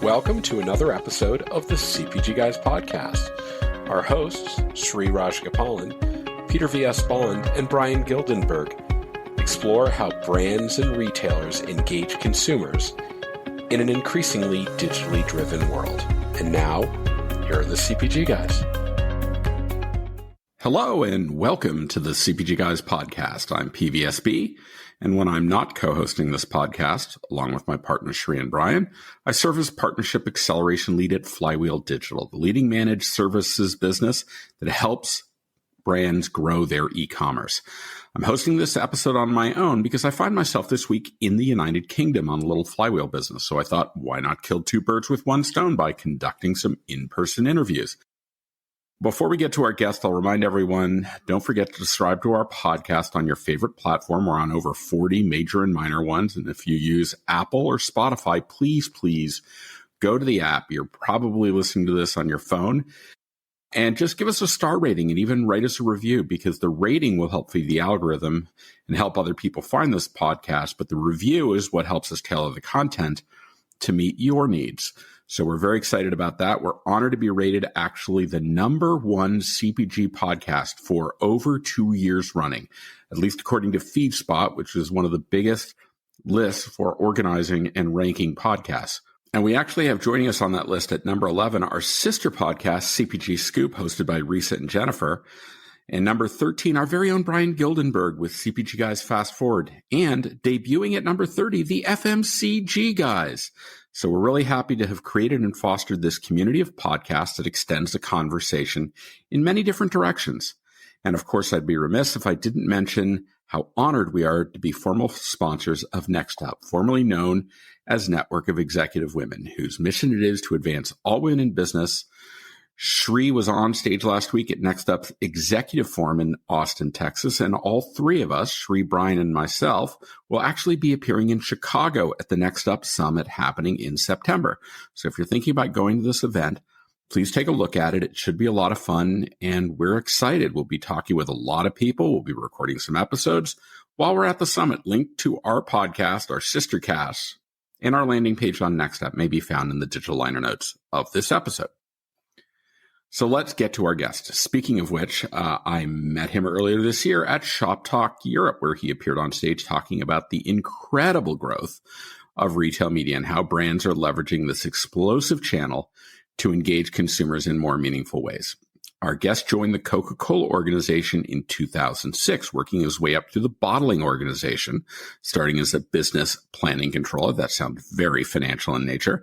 Welcome to another episode of the CPG Guys podcast. Our hosts, Sri Rajgopalan, Peter V.S. Bond, and Brian Gildenberg, explore how brands and retailers engage consumers in an increasingly digitally driven world. And now, here are the CPG Guys. Hello and welcome to the CPG Guys podcast. I'm PVSB, and when I'm not co-hosting this podcast, along with my partners Sri and Brian, I serve as Partnership Acceleration Lead at Flywheel Digital, the leading managed services business that helps brands grow their e-commerce. I'm hosting this episode on my own because I find myself this week in the United Kingdom on a little Flywheel business, so I thought, why not kill two birds with one stone by conducting some in-person interviews? Before we get to our guest, I'll remind everyone, don't forget to subscribe to our podcast on your favorite platform. We're on over 40 major and minor ones. And if you use Apple or Spotify, please go to the app. You're probably listening to this on your phone. And just give us a star rating and even write us a review, because the rating will help feed the algorithm and help other people find this podcast. But the review is what helps us tailor the content to meet your needs. So we're very excited about that. We're honored to be rated actually the number one CPG podcast for over 2 years running, at least according to FeedSpot, which is one of the biggest lists for organizing and ranking podcasts. And we actually have joining us on that list at number 11, our sister podcast, CPG Scoop, hosted by Risa and Jennifer. And number 13, our very own Brian Gildenberg with CPG Guys Fast Forward. And debuting at number 30, the FMCG Guys. So we're really happy to have created and fostered this community of podcasts that extends the conversation in many different directions. And of course, I'd be remiss if I didn't mention how honored we are to be formal sponsors of Next Up, formerly known as Network of Executive Women, whose mission it is to advance all women in business. Sri was on stage last week at Next Up's Executive Forum in Austin, Texas, and all three of us, Sri, Brian, and myself, will actually be appearing in Chicago at the Next Up Summit happening in September. So if you're thinking about going to this event, please take a look at it. It should be a lot of fun, and we're excited. We'll be talking with a lot of people. We'll be recording some episodes while we're at the summit. Link to our podcast, our sister casts, and our landing page on Next Up may be found in the digital liner notes of this episode. So let's get to our guest. Speaking of which, I met him earlier this year at Shop Talk Europe, where he appeared on stage talking about the incredible growth of retail media and how brands are leveraging this explosive channel to engage consumers in more meaningful ways. Our guest joined the Coca-Cola organization in 2006, working his way up to the bottling organization, starting as a business planning controller. That sounds very financial in nature.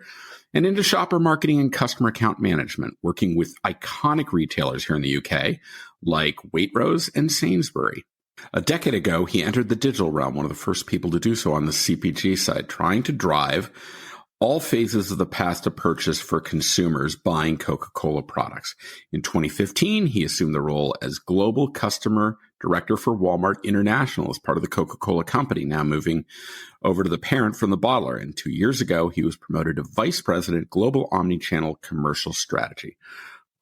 And into shopper marketing and customer account management, working with iconic retailers here in the UK, like Waitrose and Sainsbury. A decade ago, he entered the digital realm, one of the first people to do so on the CPG side, trying to drive all phases of the path to purchase for consumers buying Coca-Cola products. In 2015, he assumed the role as Global Customer Director for Walmart International as part of the Coca-Cola company, now moving over to the parent from the bottler. And 2 years ago, he was promoted to Vice President, Global Omnichannel Commercial Strategy.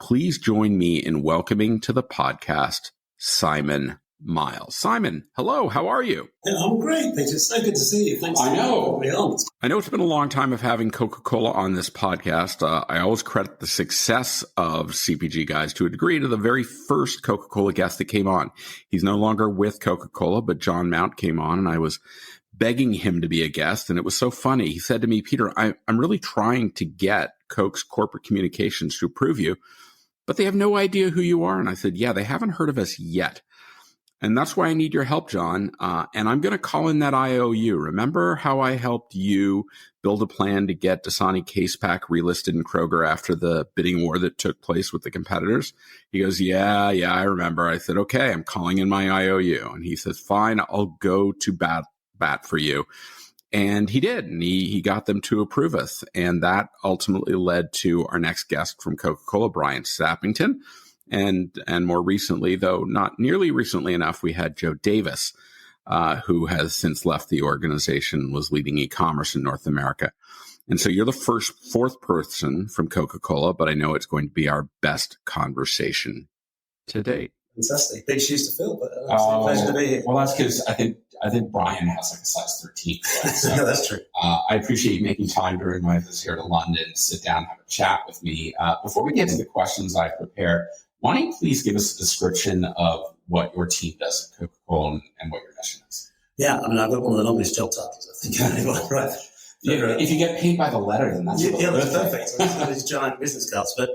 Please join me in welcoming to the podcast, Simon Miles. Simon, hello, how are you? I'm great. Thanks. It's so good to see you. Thanks for having me on. I know it's been a long time of having Coca-Cola on this podcast. I always credit the success of CPG Guys to a degree to the very first Coca-Cola guest that came on. He's no longer with Coca-Cola, but John Mount came on, and I was begging him to be a guest. And it was so funny. He said to me, Peter, I'm really trying to get Coke's corporate communications to approve you, but they have no idea who you are. And I said, yeah, they haven't heard of us yet. And that's why I need your help, John. And I'm going to call in that IOU. Remember how I helped you build a plan to get Dasani Case Pack relisted in Kroger after the bidding war that took place with the competitors? He goes, yeah, I remember. I said, okay, I'm calling in my IOU. And he says, fine, I'll go to bat for you. And he did. And he got them to approve us. And that ultimately led to our next guest from Coca-Cola, Brian Sappington. And more recently, though not nearly recently enough, we had Joe Davis, who has since left the organization, was leading e-commerce in North America. And so you're the fourth person from Coca-Cola, but I know it's going to be our best conversation to date. Fantastic. Big shoes to fill, but absolute pleasure to be here. Well, that's because I think Brian has like a size 13. Right? So, yeah, that's true. I appreciate you making time during my visit here to London to sit down and have a chat with me. Before we get to the questions I prepared, why don't you please give us a description of what your team does at Coca-Cola and what your mission is? Yeah, I mean, I've got one of the longest job titles, I think, anyone, right? Yeah, if you get paid by the letter, then that's that's perfect. These giant business cards. But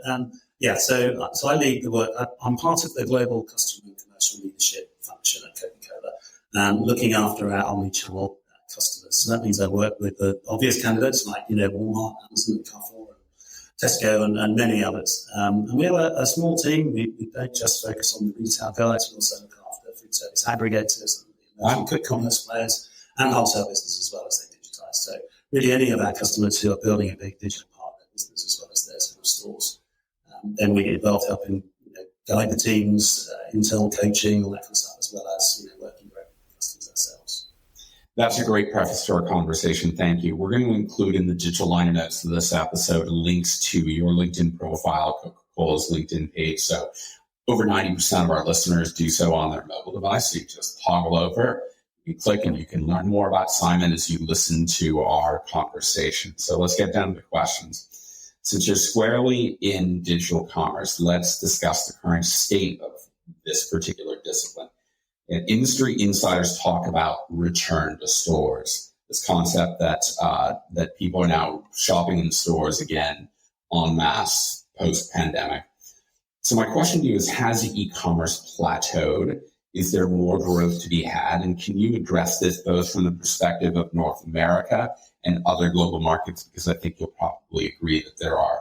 so I lead the work. I'm part of the global customer and commercial leadership function at Coca-Cola, looking after our omnichannel customers. So that means I work with the obvious candidates like Walmart, Amazon, Carrefour, Tesco, and many others. And we have a small team. We don't just focus on the retail guys. We also look after food service aggregators and quick commerce players and wholesale business as well as they digitize. So really any of our customers who are building a big digital partner business as well as their sort of stores. Then we get involved helping guide the teams, internal coaching, all that kind of stuff, as well as working directly with customers ourselves. That's a great preface to our conversation. Thank you. We're going to include in the digital liner notes of this episode links to your LinkedIn profile, Coca-Cola's LinkedIn page. So over 90% of our listeners do so on their mobile device. So you just toggle over, you click, and you can learn more about Simon as you listen to our conversation. So let's get down to the questions. Since you're squarely in digital commerce, let's discuss the current state of this particular discipline. And industry insiders talk about return to stores, this concept that people are now shopping in stores again en masse post-pandemic. So my question to you is, has e-commerce plateaued? Is there more growth to be had? And can you address this both from the perspective of North America and other global markets? Because I think you'll probably agree that there are.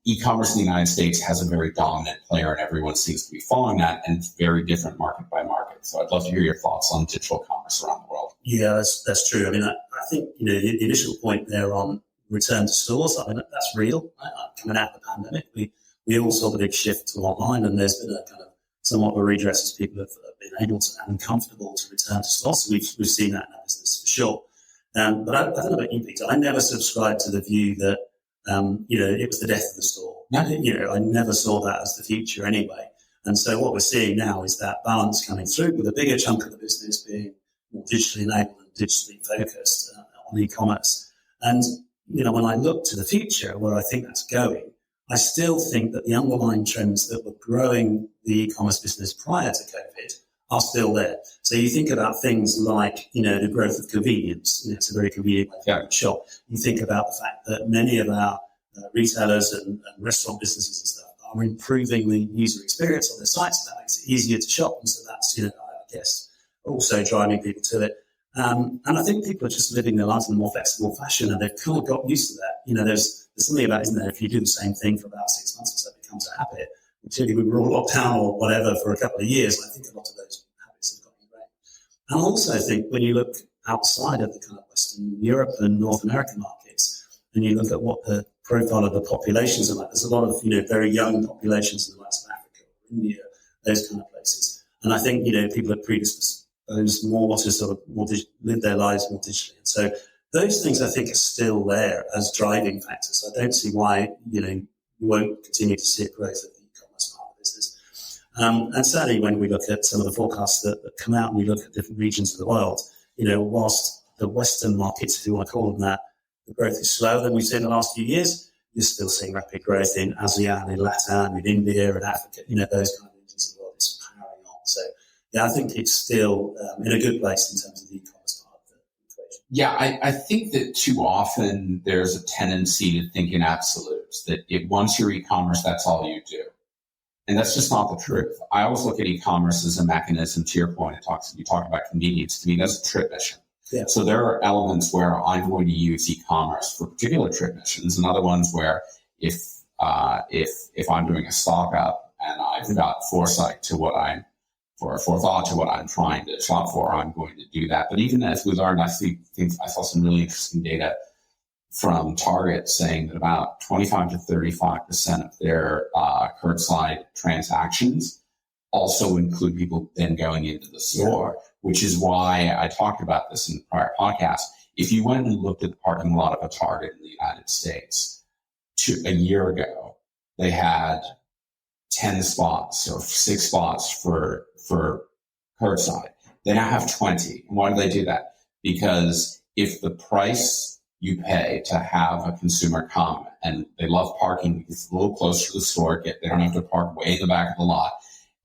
E-commerce in the United States has a very dominant player and everyone seems to be following that, and it's very different market by market. So I'd love to hear your thoughts on digital commerce around the world. Yeah, that's true. I mean, I think, the initial point there on return to stores, I mean, that's real. Coming out of the pandemic, we all saw the big shift to online, and there's been a kind of somewhat of a redress as people have been able to and comfortable to return to stores. So we've seen that in our business for sure. But I don't know about you, Peter. I never subscribed to the view that, it was the death of the store. I never saw that as the future anyway. And so what we're seeing now is that balance coming through with a bigger chunk of the business being more digitally enabled and digitally focused on e-commerce. And, when I look to the future, where I think that's going, I still think that the underlying trends that were growing the e-commerce business prior to COVID are still there. So you think about things like, the growth of convenience. It's a very convenient way to shop. You think about the fact that many of our retailers and restaurant businesses and stuff are improving the user experience on their sites. That makes it easier to shop. And so that's, I guess, also driving people to it. And I think people are just living their lives in a more flexible fashion, and they've kind of got used to that. There's something about, isn't there, if you do the same thing for about 6 months or so, it becomes a habit. Clearly, we were all locked down or whatever for a couple of years. And I think a lot of those habits have got ingrained. And I also think when you look outside of the kind of Western Europe and North American markets, and you look at what the profile of the populations are like, there's a lot of, very young populations in the likes of Africa or India, those kind of places. And I think, people are predisposed more to sort of live their lives more digitally. And so those things I think are still there as driving factors. I don't see why, you won't continue to see a growth of the e-commerce part of the business. And certainly when we look at some of the forecasts that come out and we look at different regions of the world, whilst the Western markets, if you want to call them that, the growth is slower than we've seen in the last few years, you're still seeing rapid growth in ASEAN, in LATAM, in India, and Africa, those kind of regions of the world is powering on. So, I think it's still in a good place in terms of the e-commerce part of the equation. Yeah, I think that too often there's a tendency to think in absolutes, that once you're e-commerce, that's all you do. And that's just not the truth. I always look at e-commerce as a mechanism, to your point. You talk about convenience. To me, that's a trip mission. Yeah. So there are elements where I'm going to use e-commerce for particular trip missions, and other ones where if I'm doing a stock up and I've got forethought to what I'm trying to shop for, I'm going to do that. But even as we learned, I saw some really interesting data from Target saying that about 25 to 35% of their curbside transactions also include people then going into the store, which is why I talked about this in the prior podcast. If you went and looked at the parking lot of a Target in the United States a year ago, they had 10 spots or 6 spots for curbside. They now have 20. And why do they do that? Because if the price you pay to have a consumer come, and they love parking because it's a little closer to the store, they don't have to park way in the back of the lot.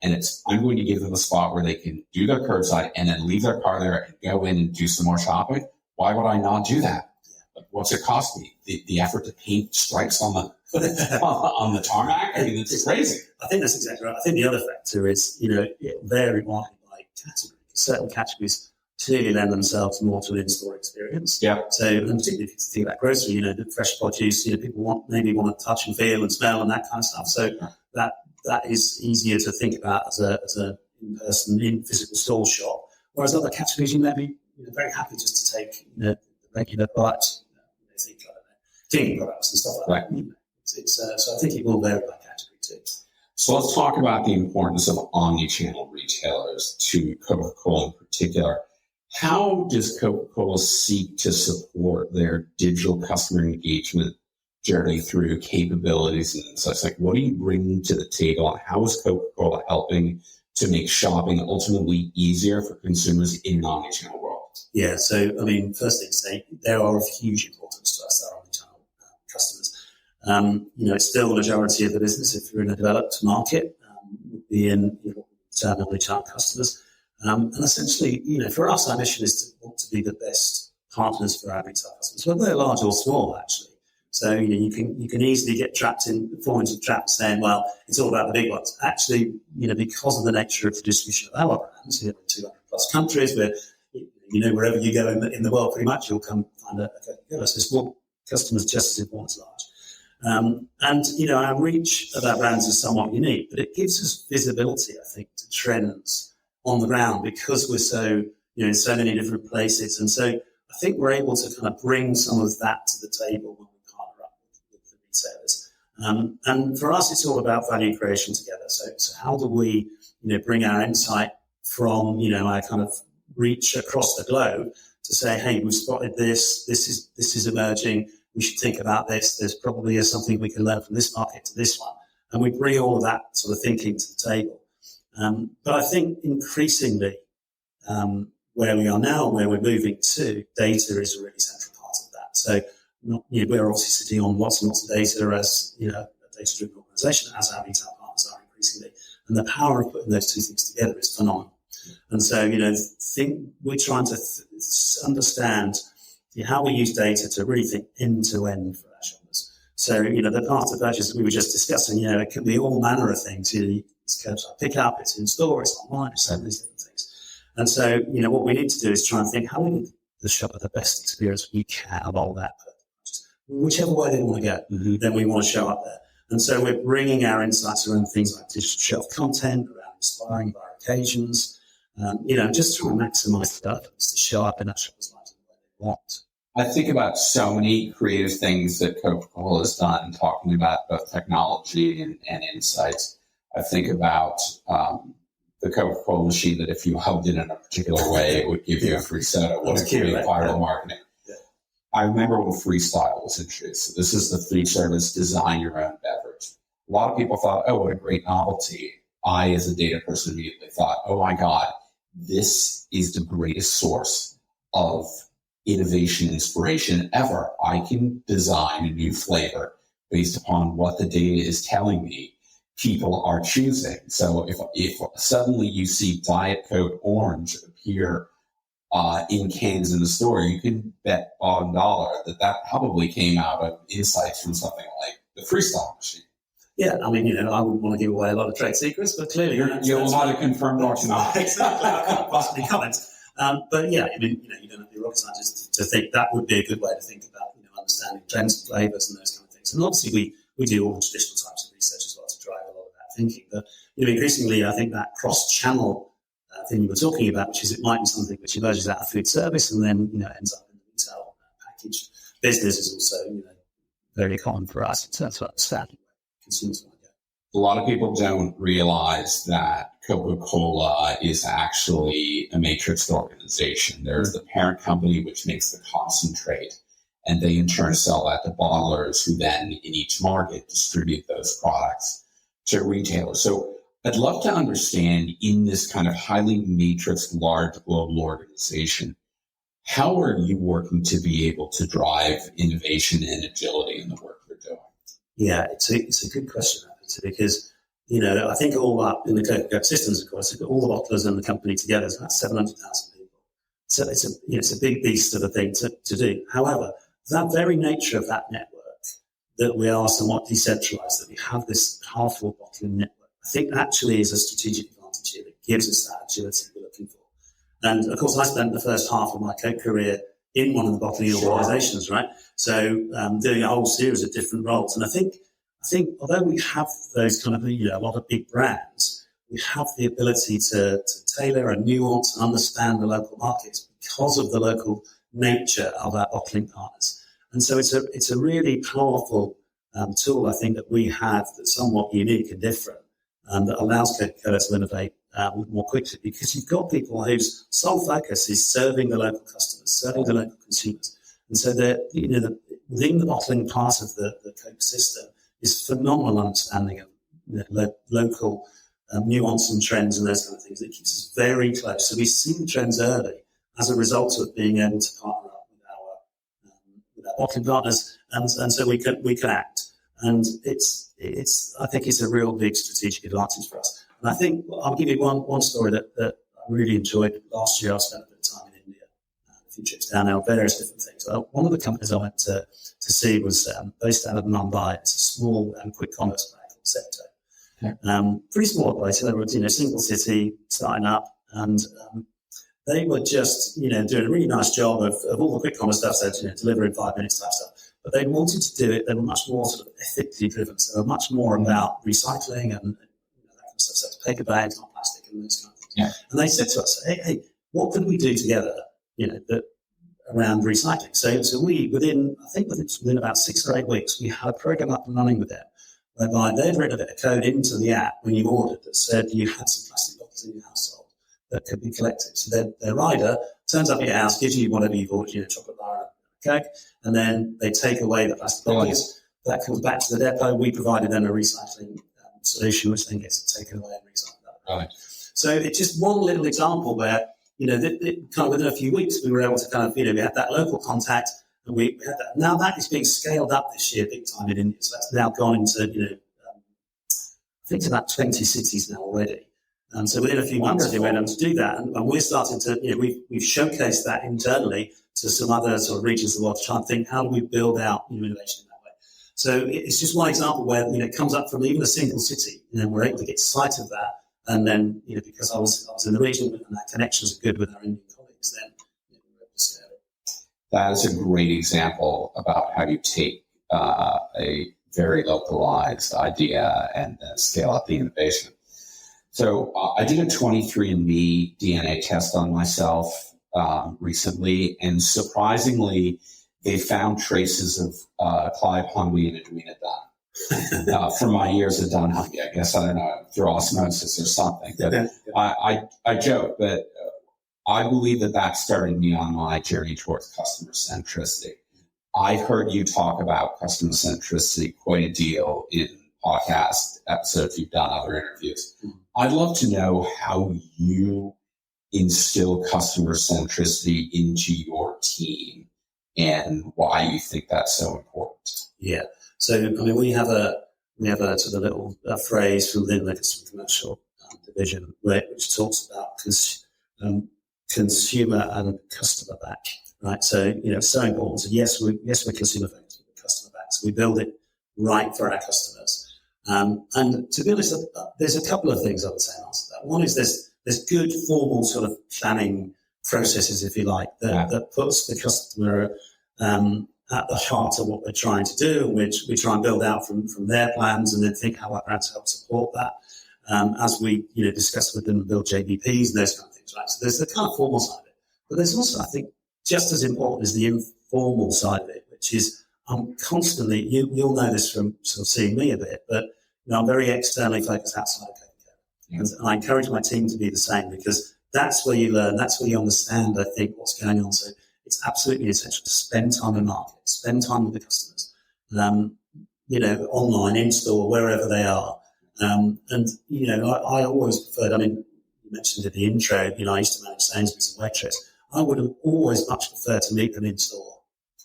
And I'm going to give them a spot where they can do their curbside and then leave their car there and go in and do some more shopping. Why would I not do that? Like, what's it cost me? The effort to paint stripes on the tarmac? I mean, it's crazy. I think that's exactly right. I think the other factor is, it varied widely by category. Certain categories clearly lend themselves more to an in-store experience. Yeah. So, and particularly if you think about grocery, the fresh produce, people want to touch and feel and smell and that kind of stuff. So that is easier to think about as a in-person, in physical store shop. Whereas other categories, you may be very happy just to take the regular products, cleaning products and stuff like that. So I think it will vary by category too. So let's talk about the importance of omnichannel retailers to Coca-Cola in particular. How does Coca-Cola seek to support their digital customer engagement journey through capabilities and such? Like, what do you bring to the table, and how is Coca-Cola helping to make shopping ultimately easier for consumers in an omnichannel world? Yeah, so, first thing to say, there are of huge importance to us, our omnichannel customers. It's still the majority of the business, if you're in a developed market, would be in omnichannel customers. And essentially, for us, our mission is to want to be the best partners for our retail customers, whether they're large or small, actually. So, you can easily fall into the trap saying, well, it's all about the big ones. Actually, because of the nature of the distribution of our brands, 200 plus countries, where, wherever you go in the world, pretty much, you'll come find a Coca-Cola. So small customers just as important as large. Our reach of our brands is somewhat unique, but it gives us visibility, I think, to trends on the ground because we're so, in so many different places. And so I think we're able to kind of bring some of that to the table when we partner up with the retailers. And for us, it's all about value creation together. So how do we, bring our insight from, our kind of reach across the globe to say, hey, we've spotted this is emerging. We should think about this. There's probably something we can learn from this market to this one. And we bring all of that sort of thinking to the table. But I think increasingly, where we are now, where we're moving to, data is a really central part of that. So we're obviously sitting on lots and lots of data as a data-driven organisation, as our retail partners are increasingly. And the power of putting those two things together is phenomenal. And so, we're trying to understand how we use data to really think end-to-end for our shoppers. So, the part of purchase that we were just discussing, it can be all manner of things. It's curbside pickup, it's in-store, it's online, it's all these different things. And so, what we need to do is try and think, how do we give the shopper the best experience we can of all that? Whichever way they want to go, then we want to show up there. And so we're bringing our insights around things like digital shelf content, around inspiring by occasions, just trying to maximize stuff to show up in that shopper's life the way they want. I think about so many creative things that Coca-Cola has done, talking about both technology and insights. I think about the Coca-Cola machine that if you hugged it in a particular way, it would give you a free soda. What a great viral marketing. Yeah. I remember when Freestyle was introduced. So this is the food service design your own beverage. A lot of people thought, oh, what a great novelty. I, as a data person, immediately thought, oh my God, this is the greatest source of innovation, inspiration ever. I can design a new flavor based upon what the data is telling me people are choosing. So if suddenly you see Diet Coke Orange appear in cans in the store, you can bet bottom dollar that probably came out of insights from something like the Freestyle machine. Yeah, I wouldn't want to give away a lot of trade secrets, but clearly you'll not have confirmed or not. Exactly, I can't possibly comment. But yeah, you don't have to be a rocket scientist to think that would be a good way to think about understanding trends and flavors and those kind of things. And obviously we do all the traditional types of research as well to drive a lot of that thinking. But increasingly, I think that cross-channel thing you were talking about, which is it might be something which emerges out of food service and then ends up in the retail packaged business is also very common for us in terms of understanding where consumers want to go. A lot of people don't realize that Coca-Cola is actually a matrixed organization. There's the parent company, which makes the concentrate, and they in turn sell that to bottlers who then in each market distribute those products to retailers. So I'd love to understand, in this kind of highly matrixed, large global organization, how are you working to be able to drive innovation and agility in the work you're doing? Yeah, it's a good question, Peter, because, I think all up in the Coca-Cola systems, of course, all the bottlers and the company together is about 700,000 people. So it's a big beast of a thing to do. However, that very nature of that network, that we are somewhat decentralized, that we have this powerful bottling network, I think actually is a strategic advantage here that gives us that agility we're looking for. And of course, I spent the first half of my Coke career in one of the bottling organizations, right? So doing a whole series of different roles. And I think although we have those kind of, a lot of big brands, we have the ability to tailor and nuance and understand the local markets because of the local nature of our bottling partners. And so it's a really powerful tool, I think, that we have that's somewhat unique and different, that allows Coca-Cola to innovate more quickly, because you've got people whose sole focus is serving the local customers, serving the local consumers. And so within the bottling part of the Coke system is phenomenal understanding of local nuance and trends and those kind of things. It keeps us very close. So we see the trends early as a result of being able to partner up with our bottling partners, and so we can act. And I think it's a real big strategic advantage for us. And I think I'll give you one story that I really enjoyed. Last year, I spent a bit of time in India, a few trips down there, various different things. One of the companies I went to see was based out of Mumbai. It's a small quick commerce brand called Zepto. Okay. Pretty small place. They were, single city, starting up, and they were just, doing a really nice job of all the quick commerce stuff, so deliver in 5 minutes type stuff. But they wanted to do it. They were much more sort of ethically driven. So they were much more about recycling and that kind of stuff. So it's paper bags, not plastic, and those kind of things. Yeah. And they said to us, hey, what can we do together, around recycling? So we, within about 6 or 8 weeks, we had a program up and running with them, whereby they'd written a bit of code into the app when you ordered that said you had some plastic bottles in your household that could be collected. So their rider turns up at your house, gives you whatever you've ordered, a chocolate bar, a Coke, and then they take away the plastic bottles. That comes back to the depot. We provided them a recycling solution, which then gets taken away and recycled. Right. So it's just one little example where, kind of within a few weeks, we were able to kind of, we had that local contact, and we had that. Now that is being scaled up this year big time in India. So that's now gone into, I think it's about 20 cities now already. So within a few months, we went on to do that. And we're starting to, we've showcased that internally to some other sort of regions of the world to try and think, how do we build out innovation in that way? So it's just one example where, it comes up from even a single city, and we're able to get sight of that. And then, because I was in the region and that connections are good with our Indian colleagues, then we're able to scale it. That is a great example about how you take a very localized idea and scale up the innovation. So I did a 23andMe DNA test on myself recently, and surprisingly, they found traces of Clive Hunwy and Edwina Dunn from my years at Dunhumpy. I guess, I don't know, through osmosis or something. But I joke, but I believe that started me on my journey towards customer centricity. I heard you talk about customer centricity quite a deal in podcast episodes you've done, other interviews. I'd love to know how you instill customer centricity into your team and why you think that's so important. Yeah. So, we have a sort of little phrase from within the customer commercial division which talks about consumer and customer back, right? So, it's so important. So yes, we're consumer focused, we're customer back. So we build it right for our customers. And to be honest, there's a couple of things I would say in answer to that. One is there's good formal sort of planning processes, if you like, that puts the customer at the heart of what we're trying to do, which we try and build out from their plans, and then think how our brands help support that. As we discuss with them and build JVPs and those kind of things, right? So there's the kind of formal side of it, but there's also, I think, just as important as the informal side of it, which is constantly, you'll know this from sort of seeing me a bit, but I'm very externally focused outside of Coca-Cola. And I encourage my team to be the same, because that's where you learn, that's where you understand, I think, what's going on. So it's absolutely essential to spend time in market, spend time with the customers, online, in store, wherever they are, And, I always preferred, you mentioned in the intro, I used to manage Sainsbury's and Waitrose. I would have always much preferred to meet them in store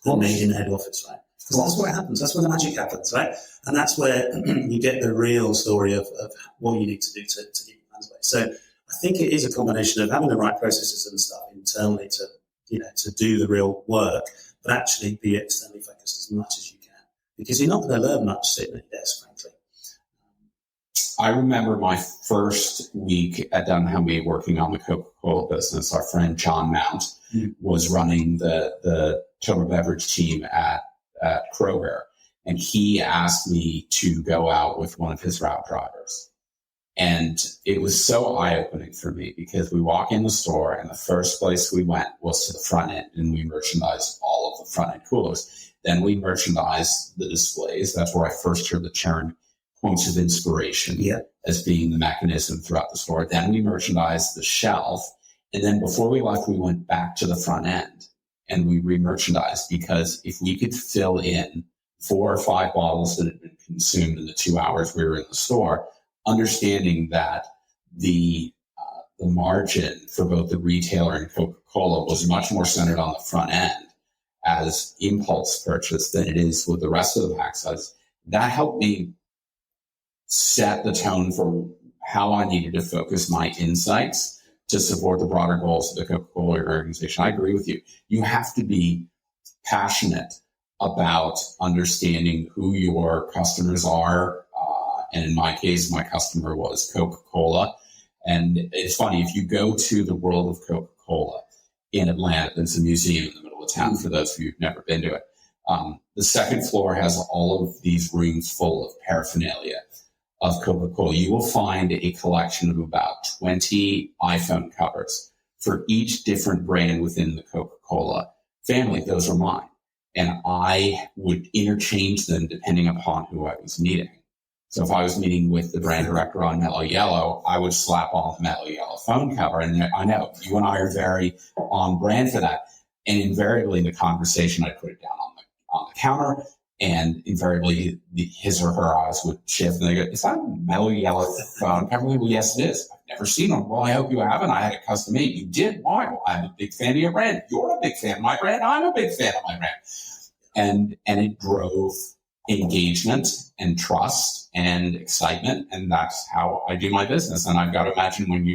than meet in head office, right? Because that's where it happens. That's where the magic happens, right? And that's where you get the real story of what you need to do to get your plans away. So I think it is a combination of having the right processes and stuff internally to do the real work, but actually be externally focused as much as you can, because you're not going to learn much sitting at your desk, frankly. I remember my first week at Dunhamby working on the Coca-Cola business. Our friend John Mount was running the total beverage team at Kroger, and he asked me to go out with one of his route drivers. And it was so eye-opening for me, because we walk in the store and the first place we went was to the front end, and we merchandised all of the front end coolers. Then we merchandised the displays. That's where I first heard the term points of inspiration as being the mechanism throughout the store. Then we merchandised the shelf. And then before we left, we went back to the front end and we re-merchandised, because if we could fill in 4 or 5 bottles that had been consumed in the 2 hours we were in the store, understanding that the margin for both the retailer and Coca-Cola was much more centered on the front end as impulse purchase than it is with the rest of the pack size, that helped me set the tone for how I needed to focus my insights to support the broader goals of the Coca-Cola organization. I agree with you. You have to be passionate about understanding who your customers are. And in my case, my customer was Coca-Cola. And it's funny, if you go to the World of Coca-Cola in Atlanta, it's a museum in the middle of town for those of you who've never been to it. The second floor has all of these rooms full of paraphernalia of Coca-Cola. You will find a collection of about 20 iPhone covers for each different brand within the Coca-Cola family. Those are mine. And I would interchange them depending upon who I was meeting. So if I was meeting with the brand director on Mellow Yellow, I would slap on the Mellow Yellow phone cover. And I know you and I are very on brand for that. And invariably, the conversation, I'd put it down on the counter, and invariably his or her eyes would shift, and they go, "Is that a Mellow Yellow phone cover?" Well, yes, it is. I've never seen one. Well, I hope you haven't. I had it custom made. You did? Why? Well, I'm a big fan of your brand. You're a big fan of my brand. I'm a big fan of my brand. And it drove engagement and trust and excitement, and that's how I do my business. And I've got to imagine when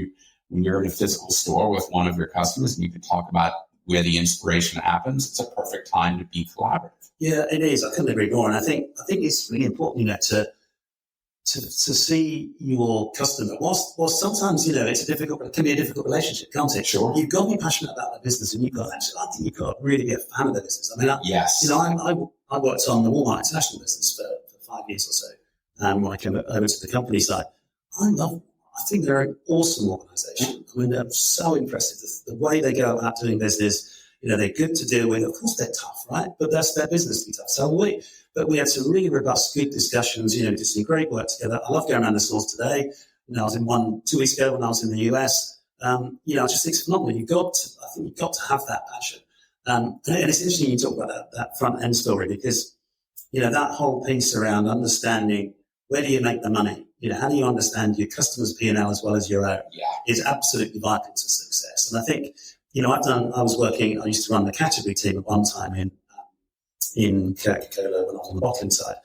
you're in a physical store with one of your customers and you can talk about where the inspiration happens, it's a perfect time to be collaborative. Yeah, it is. I couldn't agree more. And I think it's really important, to see your customer. Whilst sometimes, it can be a difficult relationship, can't it? Sure. You've got to be passionate about their business, and I think you've got to really be a fan of their business. Yes. I worked on the Walmart International business for 5 years or so, when I came over to the company side. I think they're an awesome organization. I'm so impressed with the way they go about doing business. They're good to deal with. Of course, they're tough, right? But that's their business to be tough. So we had some really robust, good discussions, did some great work together. I love going around the stores today. I was in one 2 weeks ago when I was in the US. I just think it's phenomenal. I think you've got to have that passion. And it's interesting you talk about that front end story, because, that whole piece around understanding where do you make the money? How do you understand your customer's P&L as well as your own is absolutely vital to success. And I think, I used to run the category team at one time in Coca-Cola when I was on the bottling side.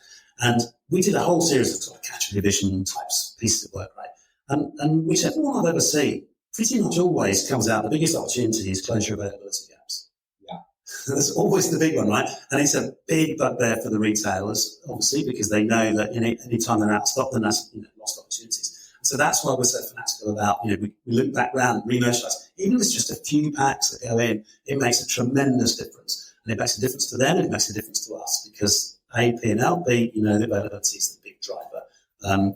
And we did a whole series of sort of category division types pieces of work, right? And whichever one I've ever seen, pretty much always comes out, the biggest opportunity is closure availability gaps. Yeah. That's always the big one, right? And it's a big bugbear for the retailers, obviously, because they know that any time they're out of stock, then that's lost opportunities. So that's why we're so fanatical about, we look back around and re-merchandise. Even if it's just a few packs that go in, it makes a tremendous difference. And it makes a difference to them, and it makes a difference to us, because A, P&L, B, the availability is the big driver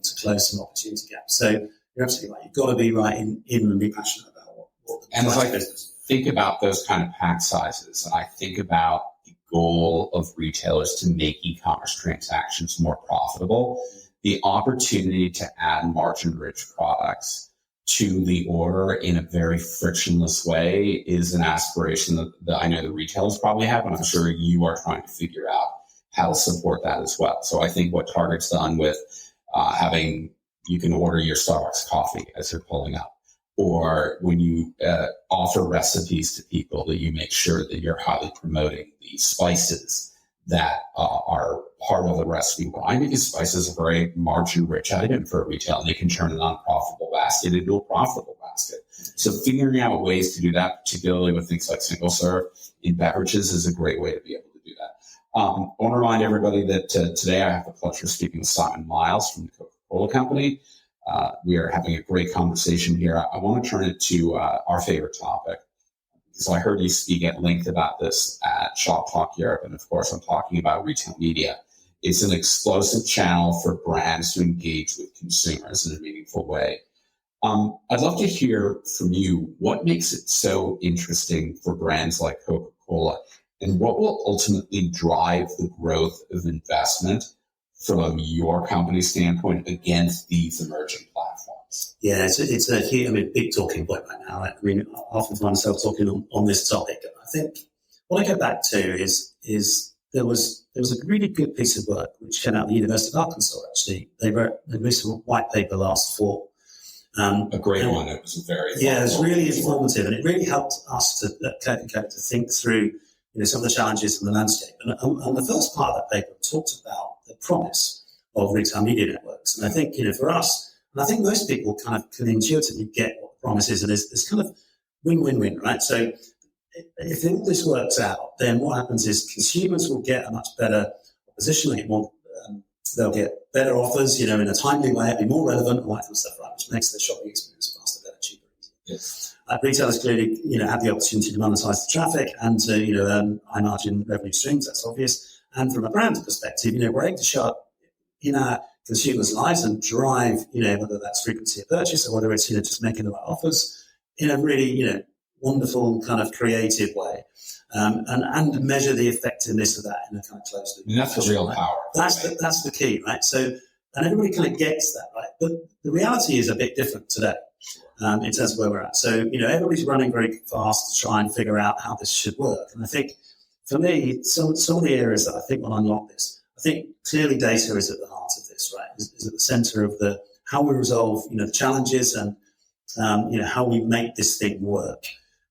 to close some opportunity gaps. So you're absolutely right. You've got to be right in and be passionate about what the and as business. Think about those kind of pack sizes, and I think about the goal of retailers to make e-commerce transactions more profitable. The opportunity to add margin-rich products to the order in a very frictionless way is an aspiration that I know the retailers probably have, and I'm sure you are trying to figure out how to support that as well. So I think what Target's done with having you can order your Starbucks coffee as you're pulling up, or when you offer recipes to people, that you make sure that you're highly promoting the spices that are part of the recipe. Why? Because spices are a very margin-rich item for retail, and they can turn an unprofitable basket into a profitable basket. So figuring out ways to do that, particularly with things like single serve in beverages, is a great way to be able to do that. I want to remind everybody that today I have the pleasure of speaking with Simon Miles from the Coca-Cola Company. We are having a great conversation here. I want to turn it to our favorite topic, because I heard you speak at length about this at Shop Talk Europe, and of course I'm talking about retail media. It's an explosive channel for brands to engage with consumers in a meaningful way. I'd love to hear from you, what makes it so interesting for brands like Coca-Cola, and what will ultimately drive the growth of investment from your company standpoint against these emerging platforms? Yeah, it's a huge, big talking point right now. I often find myself talking on this topic. I think what I go back to is there was a really good piece of work which came out of the University of Arkansas. Actually, they released a white paper last fall. A great one. It was it was really informative, and it really helped us to think through some of the challenges in the landscape. And the first part of that paper talked about the promise of retail media networks. And I think, for us, and I think most people kind of can intuitively get what the promise is, and it's kind of win-win-win, right? So if all this works out, then what happens is consumers will get a much better positioning. They'll get better offers, in a timely way, it'll be more relevant, all that kind of stuff, right? Which makes the shopping experience faster, better, cheaper, easier. Yes. Retailers clearly, have the opportunity to monetize the traffic and to, earn high margin revenue streams. That's obvious. And from a brand perspective, we're able to show up in our consumers' lives and drive, whether that's frequency of purchase or whether it's, just making the right offers in a really, wonderful kind of creative way, and measure the effectiveness of that in a kind of closed loop. And that's the real power. That's the key, right? So, and everybody kind of gets that, right? But the reality is a bit different today. In terms of where we're at. So, everybody's running very fast to try and figure out how this should work. And I think, for me, some of the areas that I think will unlock this, I think clearly data is at the heart of this, right? Is at the center of how we resolve, the challenges and, how we make this thing work.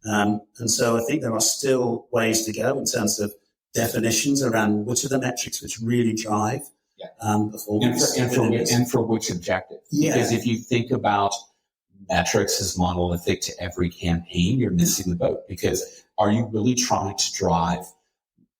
And so I think there are still ways to go in terms of definitions around which are the metrics which really drive performance. And for which objective. Yeah. Because if you think about metrics as monolithic to every campaign, you're missing the boat. Because are you really trying to drive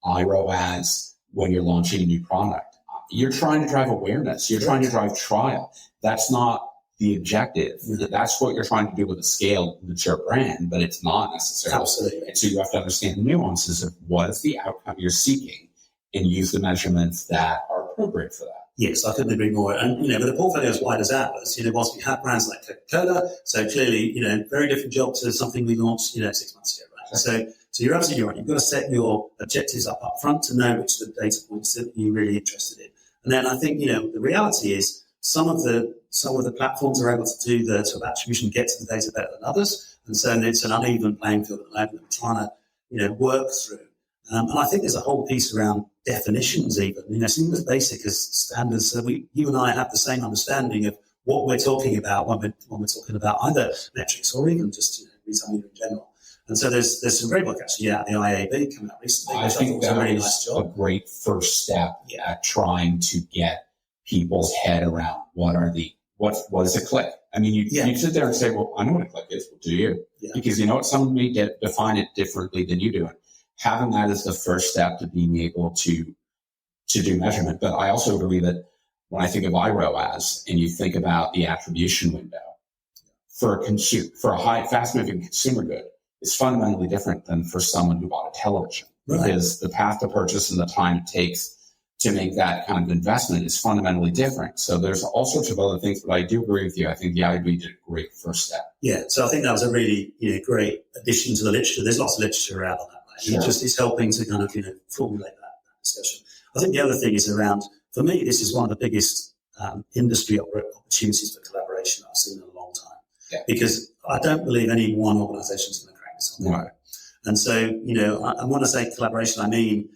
IROAS when you're launching a new product? You're trying to drive awareness. You're trying to drive trial. That's not the objective. That's what you're trying to do with a scale mature brand, but it's not necessarily. Absolutely. And so you have to understand the nuances of what is the outcome you're seeking and use the measurements that are appropriate for that. Yes, I couldn't agree more. And, but the portfolio is wide as ours. Whilst we have brands like Coca-Cola, so clearly, very different job to something we launched, 6 months ago, right? Okay. So you're absolutely right. You've got to set your objectives up front to know which are the data points that you're really interested in. And then I think, the reality is some of the platforms are able to do the sort of attribution, get to the data better than others. And so it's an uneven playing field at the moment that we're trying to, work through. And I think there's a whole piece around definitions even, something as basic as standards. So you and I have the same understanding of what we're talking about when we're talking about either metrics or even just, retail media in general. And so there's some great work actually out the IAB coming out recently. I think that was a great first step at trying to get people's head around what is a click. I mean, you sit there and say, well, I know what a click is. Well, do you? Yeah. Because someone may define it differently than you do. And having that is the first step to being able to do measurement. But I also agree that when I think of IROAS and you think about the attribution window for a high, fast-moving consumer good, it's fundamentally different than for someone who bought a television. Right. Because the path to purchase and the time it takes to make that kind of investment is fundamentally different. So there's all sorts of other things, but I do agree with you. I think the IAB did a great first step. Yeah, so I think that was a really great addition to the literature. There's lots of literature around on that. Right? Sure. It's helping to kind of formulate that discussion. I think the other thing is around, for me, this is one of the biggest industry opportunities for collaboration I've seen in a long time. Yeah. Because I don't believe any one organisation is going to crack this on their own. And so, and when I say collaboration, I mean,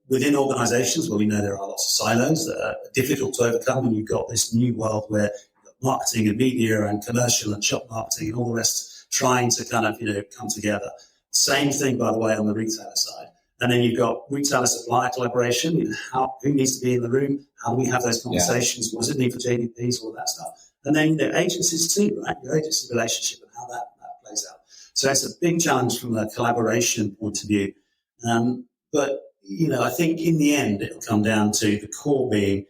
within organizations where we know there are lots of silos that are difficult to overcome, and you've got this new world where you've got marketing and media and commercial and shop marketing and all the rest trying to kind of, come together. Same thing, by the way, on the retailer side. And then you've got retailer supplier collaboration. Who needs to be in the room? How do we have those conversations? What does it mean for JDPs? All that stuff. And then agencies too, right? Your agency relationship and how that plays out. So it's a big challenge from a collaboration point of view. But I think in the end, it'll come down to the core being,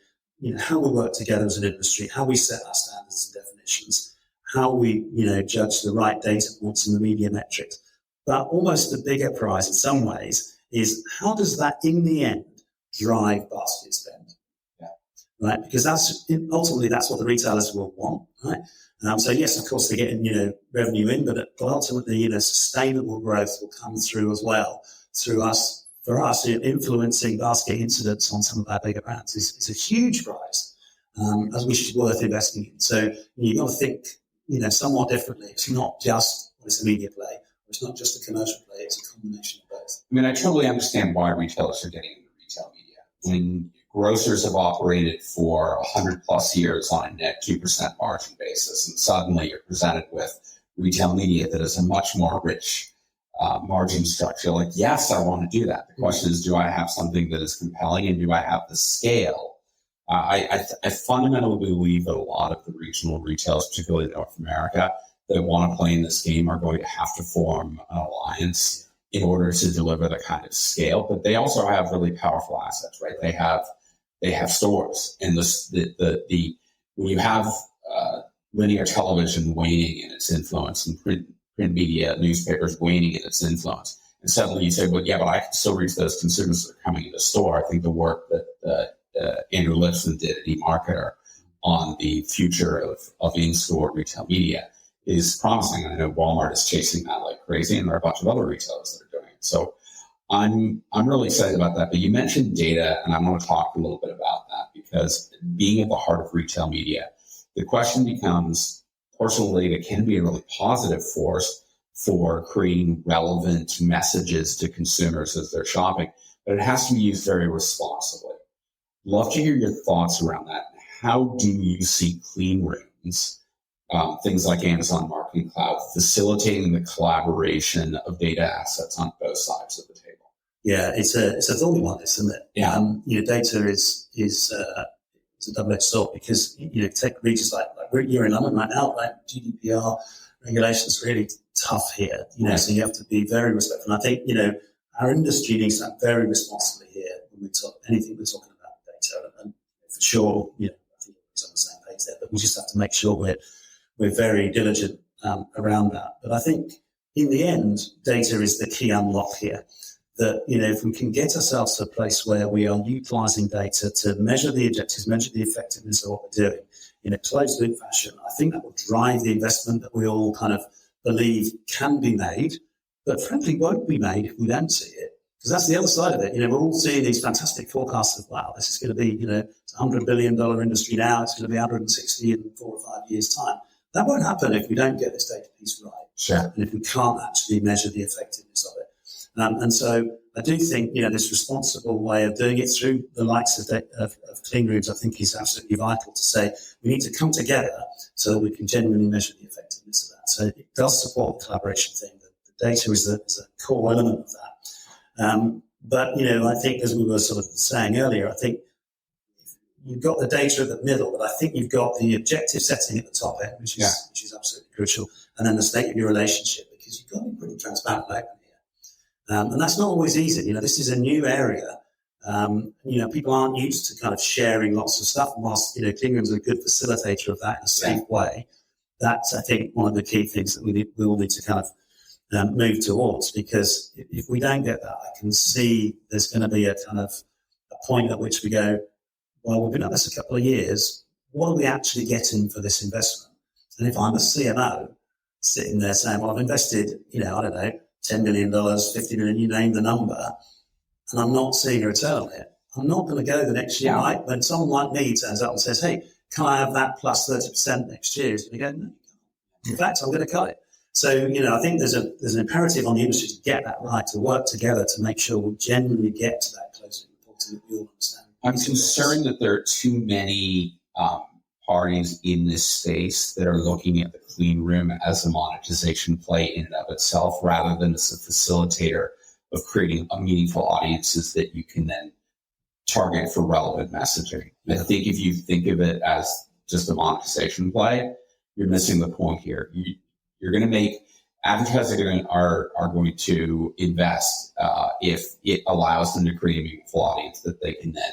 how we work together as an industry, how we set our standards and definitions, how we, judge the right data points and the media metrics. But almost the bigger prize in some ways is how does that in the end drive basket spend? Yeah. Right? Because ultimately that's what the retailers will want, right? So yes, of course they're getting, revenue in, but ultimately, sustainable growth will come through as well for us, influencing basket incidents on some of our bigger brands is a huge prize, which is worth investing in. So you've got to think, somewhat differently. It's not just it's a media play, or it's not just a commercial play. It's a combination of both. I mean, I totally understand why retailers are getting into retail media. When grocers have operated for 100 plus years on a net 2% margin basis, and suddenly you're presented with retail media that is a much more rich margin structure. Like, yes, I want to do that. The question is, do I have something that is compelling and do I have the scale? I fundamentally believe that a lot of the regional retailers, particularly in North America, that want to play in this game are going to have to form an alliance in order to deliver the kind of scale. But they also have really powerful assets, right? They have stores, and when you have linear television waning in its influence and print media, newspapers waning in its influence. And suddenly you say, well, yeah, but I can still reach those consumers that are coming into the store. I think the work that Andrew Lipson did at eMarketer on the future of in-store retail media is promising. I know Walmart is chasing that like crazy, and there are a bunch of other retailers that are doing it. So I'm really excited about that. But you mentioned data, and I want to talk a little bit about that because being at the heart of retail media, the question becomes, personal data can be a really positive force for creating relevant messages to consumers as they're shopping, but it has to be used very responsibly. Love to hear your thoughts around that. How do you see clean rooms, things like Amazon Marketing Cloud, facilitating the collaboration of data assets on both sides of the table? Yeah, it's a thorny one, isn't it? Yeah. Data is a double-edged sword because take regions like you're in London right now, like GDPR regulations really tough here. So you have to be very respectful. And I think our industry needs to act very responsibly here when we talk anything we're talking about data. And for sure, I think everybody's on the same page there. But we just have to make sure we're very diligent around that. But I think in the end, data is the key unlock here. That, if we can get ourselves to a place where we are utilizing data to measure the objectives, measure the effectiveness of what we're doing in a closed loop fashion, I think that will drive the investment that we all kind of believe can be made, but frankly won't be made if we don't see it. Because that's the other side of it. We're all seeing these fantastic forecasts of, wow, this is going to be, it's a $100 billion industry now, it's going to be 160 in 4 or 5 years' time. That won't happen if we don't get this data piece right. Sure. And if we can't actually measure the effectiveness of it. And so I do think, this responsible way of doing it through the likes of clean rooms, I think is absolutely vital to say we need to come together so that we can genuinely measure the effectiveness of that. So it does support the collaboration thing. The data is a core element of that. But I think as we were sort of saying earlier, I think you've got the data at the middle, but I think you've got the objective setting at the top end, which is absolutely crucial. And then the state of your relationship, because you've got to be pretty transparent and open. And that's not always easy. This is a new area. People aren't used to kind of sharing lots of stuff. And whilst, clean rooms are a good facilitator of that in a safe way, that's, I think, one of the key things that we all need to kind of move towards. Because if we don't get that, I can see there's going to be a kind of a point at which we go, well, we've been at this a couple of years. What are we actually getting for this investment? And if I'm a CMO sitting there saying, well, I've invested, I don't know, $10 million, $50 million, you name the number, and I'm not seeing a return on it, I'm not going to go the next year, right? When someone like me turns up and says, hey, can I have that plus 30% next year? And you go, no, you can't. In fact, I'm going to cut it. So, I think there's an imperative on the industry to get that right, to work together to make sure we genuinely get to that closing reporting that we all understand. I'm concerned that there are too many parties in this space that are looking at the clean room as a monetization play in and of itself, rather than as a facilitator of creating a meaningful audiences that you can then target for relevant messaging. I think if you think of it as just a monetization play, you're missing the point here. You're going to make advertisers are going to invest if it allows them to create a meaningful audience that they can then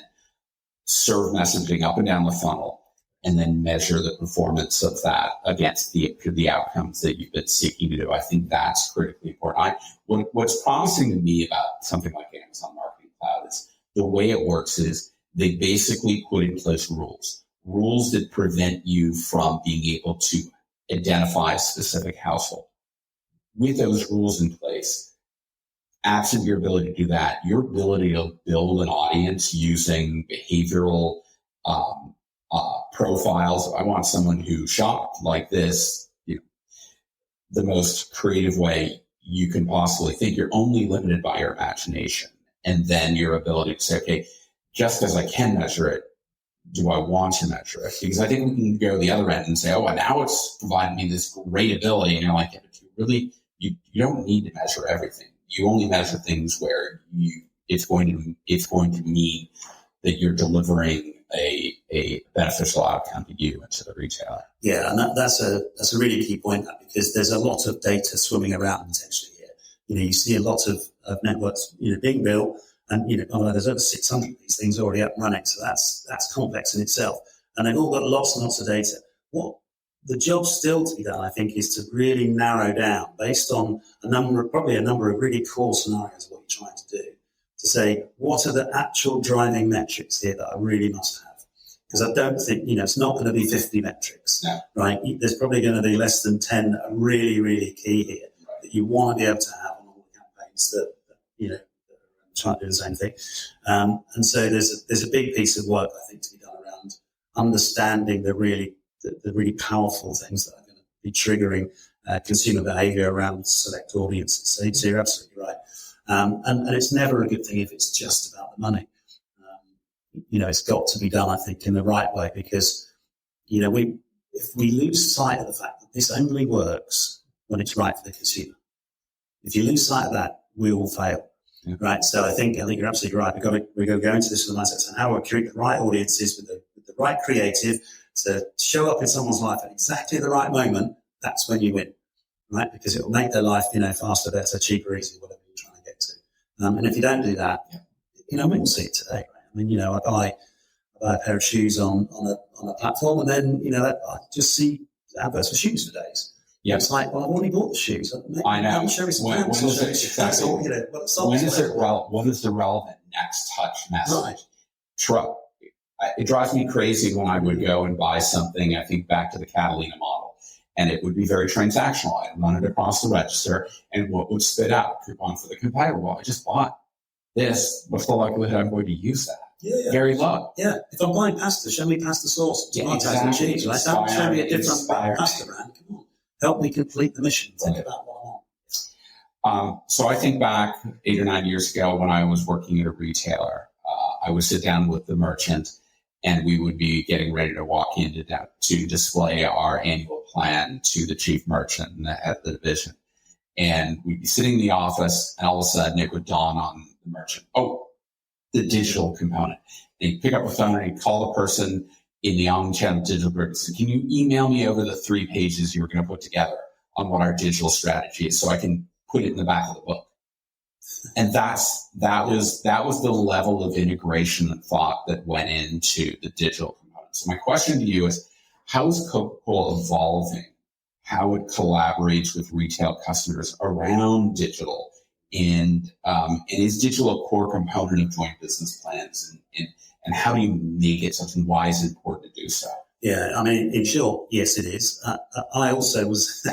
serve messaging up and down the funnel, and then measure the performance of that against the outcomes that you've been seeking to do. I think that's critically important. What's promising to me about something like Amazon Marketing Cloud is the way it works is they basically put in place rules that prevent you from being able to identify a specific household. With those rules in place, absent your ability to do that, your ability to build an audience using behavioral profiles. I want someone who shopped like this, the most creative way you can possibly think. You're only limited by your imagination. And then your ability to say, okay, just as I can measure it, do I want to measure it? Because I think we can go the other end and say, oh, now it's providing me this great ability. And you're like, yeah, but you don't need to measure everything. You only measure things where it's going to mean that you're delivering a beneficial outcome to you and to the retailer. Yeah, and that's a really key point, because there's a lot of data swimming around potentially here. You see a lot of networks being built, and there's over 600 of these things already up and running, so that's complex in itself, and they've all got lots and lots of data. What the job still to be done, I think, is to really narrow down based on a number of really core scenarios of what you're trying to do, to say, what are the actual driving metrics here that I really must have? Because I don't think, it's not going to be 50 metrics, right? There's probably going to be less than 10 that are really, really key here that you want to be able to have on all the campaigns that are trying to do the same thing. And so there's a big piece of work, I think, to be done around understanding the really powerful things that are going to be triggering consumer behavior around select audiences. So you're absolutely right. And it's never a good thing if it's just about the money. It's got to be done, I think, in the right way, because, if we lose sight of the fact that this only works when it's right for the consumer, if you lose sight of that, we will fail. Yeah. Right. So I think you're absolutely right. We've got to go into this with the mindset of how we create the right audiences with the right creative to show up in someone's life at exactly the right moment. That's when you win, right? Because it will make their life, faster, better, cheaper, easier, whatever you're trying to get to. And if you don't do that, we will see it today. Right? I mean, I buy a pair of shoes on a platform, and then I just see adverts for shoes for days. Yeah, it's like, well, I've already bought the shoes. I know. When is the relevant next touch message? Right. It drives me crazy when I would go and buy something. I think back to the Catalina model, and it would be very transactional. I'd run it across the register, and what would spit out? Coupon for the competitor. Well, I just bought this. What's the likelihood I'm going to use that? Yeah. Very low. Yeah. If I'm buying pasta, show me pasta sauce. Tomatoes and cheese. Right? Don't show me a different pasta brand. Come on. Help me complete the mission. Think about what I want. So I think back 8 or 9 years ago when I was working at a retailer, I would sit down with the merchant, and we would be getting ready to walk in to display our annual plan to the chief merchant at the division. And we'd be sitting in the office, and all of a sudden it would dawn on the merchant, the digital component. And he'd pick up the phone and he'd call the person in the Omnichannel digital group and say, can you email me over the 3 pages you're going to put together on what our digital strategy is so I can put it in the back of the book? And that was the level of integration and thought that went into the digital component. So my question to you is, how is Coca-Cola evolving how it collaborates with retail customers around digital? And is digital a core component of joint business plans? And how do you make it such, and why is it important to do so? Yeah, I mean, in short, yes, it is. I also was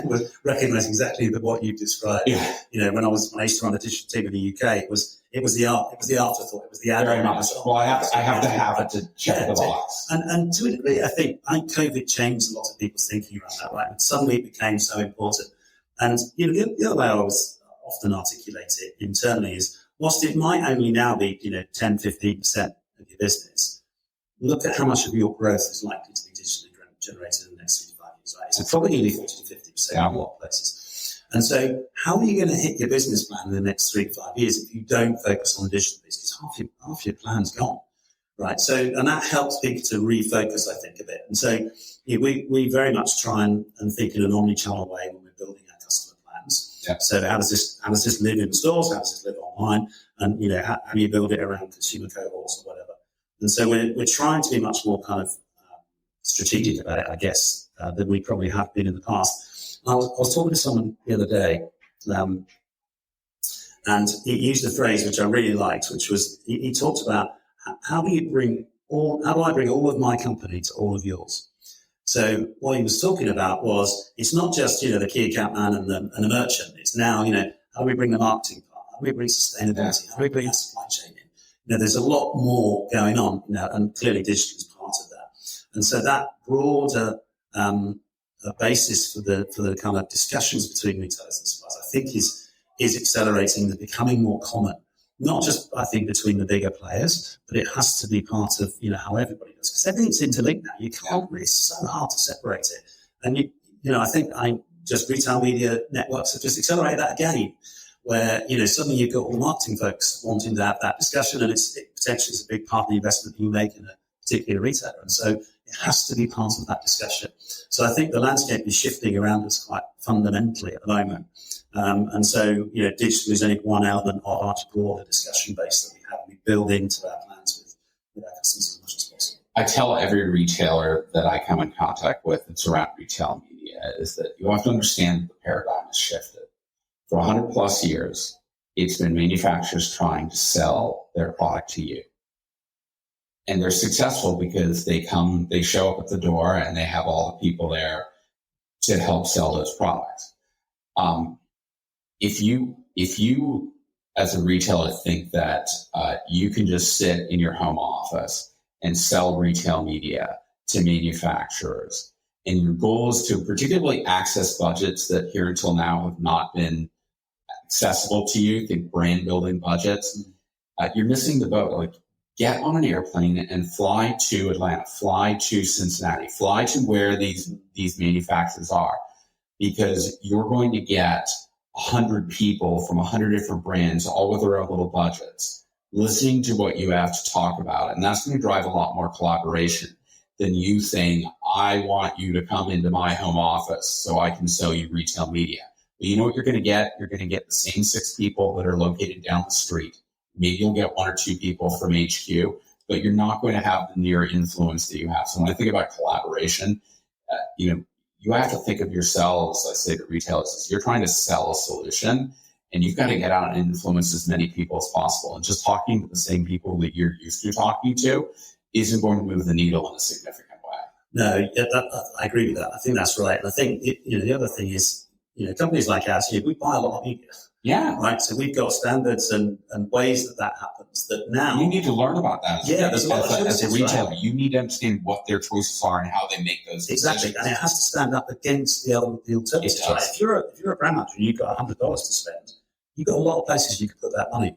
recognizing exactly what you described. Yeah. When I used to run the digital team in the UK, it was the afterthought. It was the add-on. Well, I have to have it to check the box. And to a degree, I think COVID changed a lot of people's thinking around that, right? And suddenly it became so important. And the other way I was often articulate it internally is, whilst it might only now be 10, 15% of your business, look at how much of your growth is likely to be digitally driven. generated in the next 3 to 5 years, right? It's probably going to be 40 to 50% in a lot of places. And so how are you going to hit your business plan in the next 3 to 5 years if you don't focus on the digital piece? Because half your plan's gone, right? So, and that helps people to refocus, I think, a bit. And so we very much try and think in an omnichannel way when we're building our customer plans. Yeah. So how does this live in stores? How does this live online? And, how do you build it around consumer cohorts or whatever? And so we're trying to be much more kind of strategic about it, I guess, than we probably have been in the past. I was talking to someone the other day, and he used a phrase which I really liked, which was he talked about how do I bring all of my company to all of yours? So what he was talking about was it's not just the key account man and the merchant. It's now how do we bring the marketing part? How do we bring sustainability? How do we bring our supply chain in? There's a lot more going on now, and clearly digital is part of that. And so that broader basis for the kind of discussions between retailers and suppliers, I think is accelerating and becoming more common. Not just, I think, between the bigger players, but it has to be part of, how everybody does. Because everything's interlinked now. You can't really, it's so hard to separate it. And, I think just retail media networks have just accelerated that again, where, suddenly you've got all the marketing folks wanting to have that discussion, and it potentially is a big part of the investment you make in a particular retailer. And so it has to be part of that discussion. So I think the landscape is shifting around us quite fundamentally at the moment. And so, digital is only one element of our broader discussion base that we have. We build into our plans with our customers as much as possible. I tell every retailer that I come in contact with that's around retail media is that you have to understand the paradigm has shifted. For 100 plus years, it's been manufacturers trying to sell their product to you. And they're successful because they show up at the door and they have all the people there to help sell those products. If you as a retailer think that you can just sit in your home office and sell retail media to manufacturers, and your goal is to particularly access budgets that here until now have not been accessible to you, think brand building budgets, you're missing the boat. Like, get on an airplane and fly to Atlanta, fly to Cincinnati, fly to where these manufacturers are, because you're going to get 100 people from 100 different brands, all with their own little budgets, listening to what you have to talk about. And that's going to drive a lot more collaboration than you saying, I want you to come into my home office so I can sell you retail media. But you know what you're going to get? You're going to get the same 6 people that are located down the street. Maybe you'll get 1 or 2 people from HQ, but you're not going to have the near influence that you have. So when I think about collaboration, you have to think of yourselves, I say to retailers, as you're trying to sell a solution, and you've got to get out and influence as many people as possible. And just talking to the same people that you're used to talking to isn't going to move the needle in a significant way. No, I agree with that. I think that's right. And I think, the other thing is, companies like ours here, we buy a lot of media. Yeah. Right. So we've got standards and ways that happens that now. You need to learn about that. There's a lot of choices, as a retailer, right? You need to understand what their choices are and how they make those decisions. Exactly. And it has to stand up against the alternatives. Right? If you're a brand manager and you've got $100 to spend, you've got a lot of places you can put that money,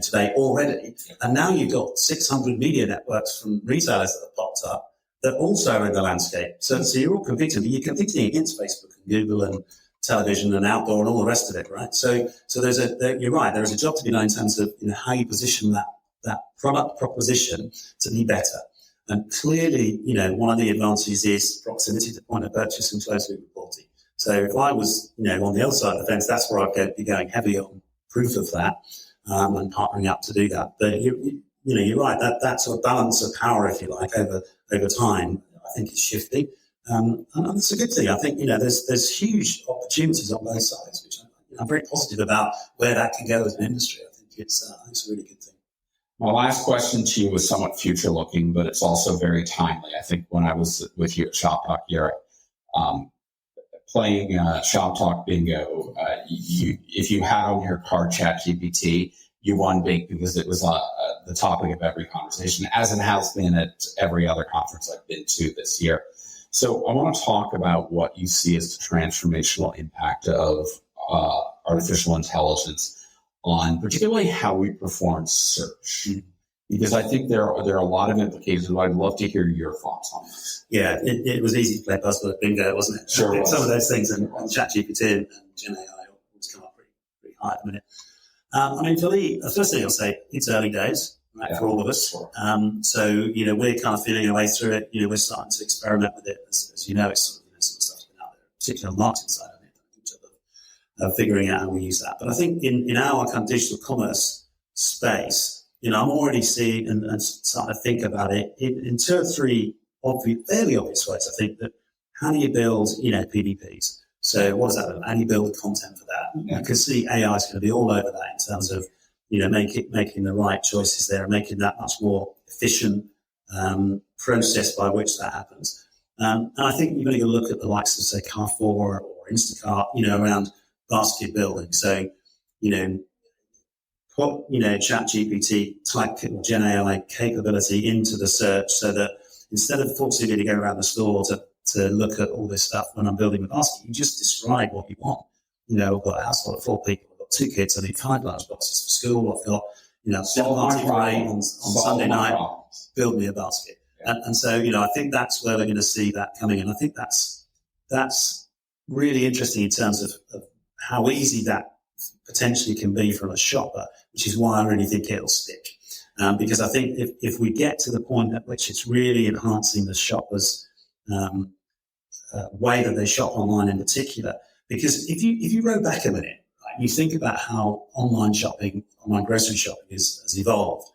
today already. And now you've got 600 media networks from retailers that have popped up that also are in the landscape. So you're all competing, but you're competing against Facebook and Google and television and outdoor and all the rest of it, right? So you're right. There is a job to be done in terms of how you position that product proposition to be better. And clearly, one of the advantages is proximity to point of purchase and closed loop reporting. So if I was, on the other side of the fence, that's where I'd be going heavy on proof of that and partnering up to do that. But you're right. That sort of balance of power, if you like, over time, I think is shifting. And it's a good thing. I think, there's huge opportunities on both sides, which I'm very positive about where that can go as an industry. I think it's a really good thing. My last question to you was somewhat future looking, but it's also very timely. I think when I was with you at Shop Talk Europe, playing Shop Talk Bingo, if you had on your card ChatGPT, you won big because it was the topic of every conversation, as it has been at every other conference I've been to this year. So I want to talk about what you see as the transformational impact of artificial intelligence on particularly how we perform search. Because I think there are a lot of implications. I'd love to hear your thoughts on this. Yeah, it was easy to play buzzword bingo, wasn't it? Sure was. Some of those things, and ChatGPT and Gen AI always come up pretty high at the minute. I mean, for me, the first thing I'll say, it's early days, right, for all of us. Sure. So, we're kind of feeling our way through it. We're starting to experiment with it. As you know, it's sort of, some stuff's been out there, particularly on the marketing side of it, figuring out how we use that. But I think in our kind of digital commerce space, I'm already seeing and starting to think about it in two or three fairly obvious ways. I think that how do you build, PDPs? So what does that mean? How do you build the content for that? Yeah. You can see AI is going to be all over that in terms of, making the right choices there, making that much more efficient process by which that happens. And I think you're going to look at the likes of, say, Carrefour or Instacart, around basket building. So, put, ChatGPT type or Gen AI capability into the search so that instead of forcing me to go around the store to look at all this stuff when I'm building a basket, you just describe what you want. I've got a household of 4 people, I've got 2 kids, I need 5 lunch boxes for school, I've got, party parade on Sunday night, build me a basket. Yeah. And so, I think that's where we're going to see that coming in. I think that's really interesting in terms of how easy that potentially can be from a shopper, which is why I really think it'll stick. Because I think if we get to the point at which it's really enhancing the shopper's way that they shop online in particular, because if you roll back a minute, right, you think about how online grocery shopping has evolved.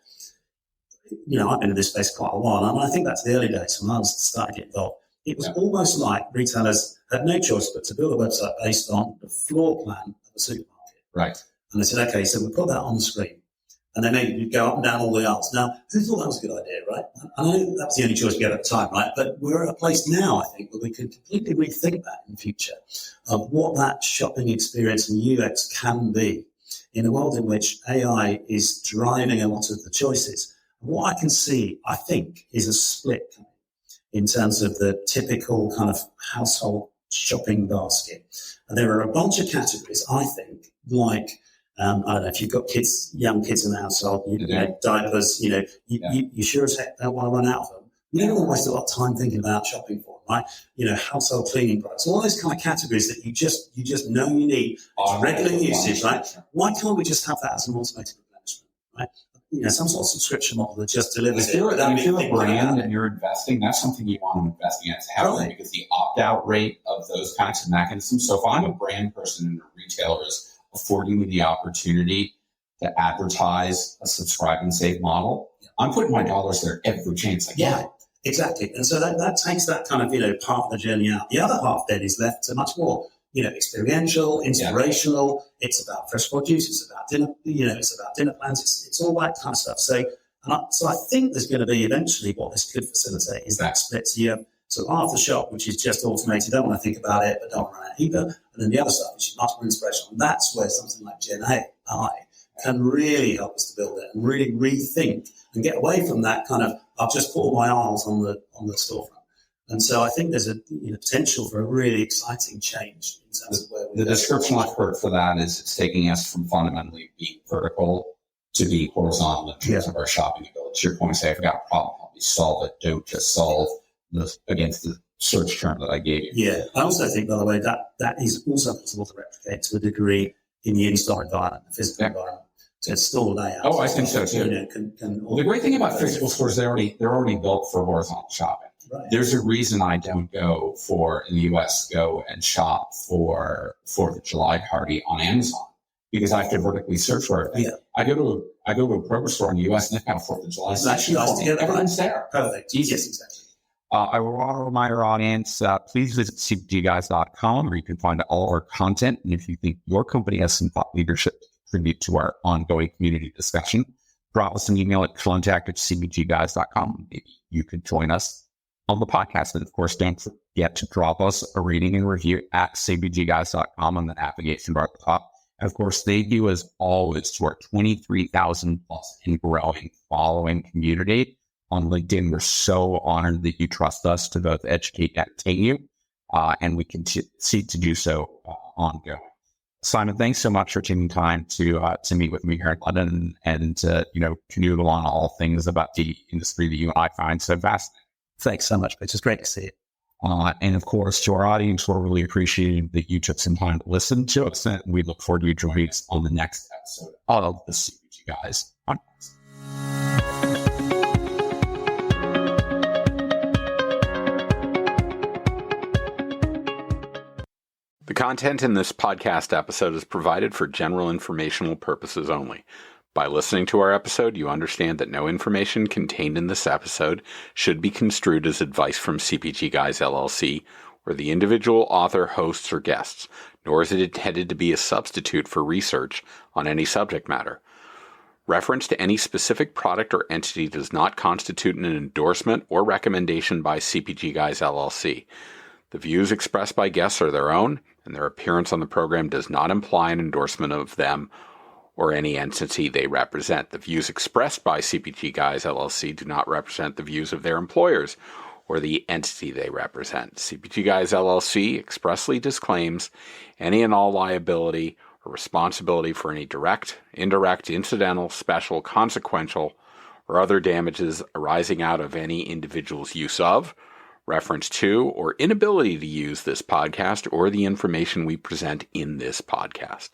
I've been in this space quite a while, and I think that's the early days when I was starting to get involved. It was almost like retailers had no choice but to build a website based on the floor plan of the supermarket. Right. And they said, okay, so we'll put that on the screen. And then maybe you'd go up and down all the aisles. Now, who thought that was a good idea, right? I know that was the only choice we had at the time, right? But we're at a place now, I think, where we can completely rethink that in the future of what that shopping experience and UX can be in a world in which AI is driving a lot of the choices. What I can see, I think, is a split in terms of the typical kind of household shopping basket. And there are a bunch of categories, I think, like, I don't know, if you've got young kids in the household, diapers, you sure as heck don't want to run out of them. You don't waste a lot of time thinking about shopping for them, right? Household cleaning products, all those kind of categories that you just know you need regular usage, right? Why can't we just have that as an automated replenishment, right? Some sort of subscription model that just delivers if you're a brand and you're investing, that's something you want to invest in heavily, because the opt-out rate of those kinds of mechanisms. So if I'm a brand person and a retailer is affording me the opportunity to advertise a subscribe and save model, I'm putting my dollars there every chance I get. Yeah, exactly. And so that takes that kind of, part of the journey out. The other half then is left to much more, experiential, inspirational. Yeah. It's about fresh produce. It's about dinner, it's about dinner plans. It's all that kind of stuff. So I think there's going to be eventually what this could facilitate is that split. So you have half the shop, which is just automated, don't want to think about it, but don't run out either. And then the other stuff, which is much more inspirational. And that's where something like Gen AI can really help us to build it and really rethink and get away from that kind of, I've just put all my aisles on the storefront. And so I think there's a potential for a really exciting change in terms of where we The description I've heard for that is it's taking us from fundamentally being vertical to being horizontal in terms of our shopping ability. To your point, say, I've got a problem, help me solve it. Don't just solve against the search term that I gave you. Yeah. I also think, by the way, that is also possible to replicate to a degree in the in-store environment, the physical environment. So it's store layout. Oh, I think so too. The great thing about physical stores, they're already built for horizontal shopping. Right. There's a reason I don't go in the US, go and shop for 4th of July party on Amazon, because I have to vertically search for it. Yeah. I go to a Kroger store in the US and they've got a 4th of July. It's actually nice to get everything's there. Perfect. Easy. Yes, exactly. I will remind our audience, please visit cpgguys.com where you can find all our content. And if you think your company has some thought leadership to contribute to our ongoing community discussion, drop us an email at contact@cpgguys.com. Maybe you could join us on the podcast. And of course, don't forget to drop us a rating and review at cpgguys.com on the navigation bar at the top. And of course, thank you as always to our 23,000 plus and growing following community on LinkedIn. We're so honored that you trust us to both educate and entertain you, and we continue to do so ongoing. Simon, thanks so much for taking time to meet with me here in London and canoodle on all things about the industry that you and I find so fascinating. Thanks so much, It's just great to see you. And of course, to our audience, we're really appreciating that you took some time to listen to us, and we look forward to you joining us on the next episode of the CPG Guys podcast. The content in this podcast episode is provided for general informational purposes only. By listening to our episode, you understand that no information contained in this episode should be construed as advice from CPG Guys LLC or the individual author, hosts, or guests, nor is it intended to be a substitute for research on any subject matter. Reference to any specific product or entity does not constitute an endorsement or recommendation by CPG Guys LLC. The views expressed by guests are their own, and their appearance on the program does not imply an endorsement of them or any entity they represent. The views expressed by CPG Guys LLC do not represent the views of their employers or the entity they represent. CPG Guys LLC expressly disclaims any and all liability or responsibility for any direct, indirect, incidental, special, consequential, or other damages arising out of any individual's use of, reference to, or inability to use this podcast or the information we present in this podcast.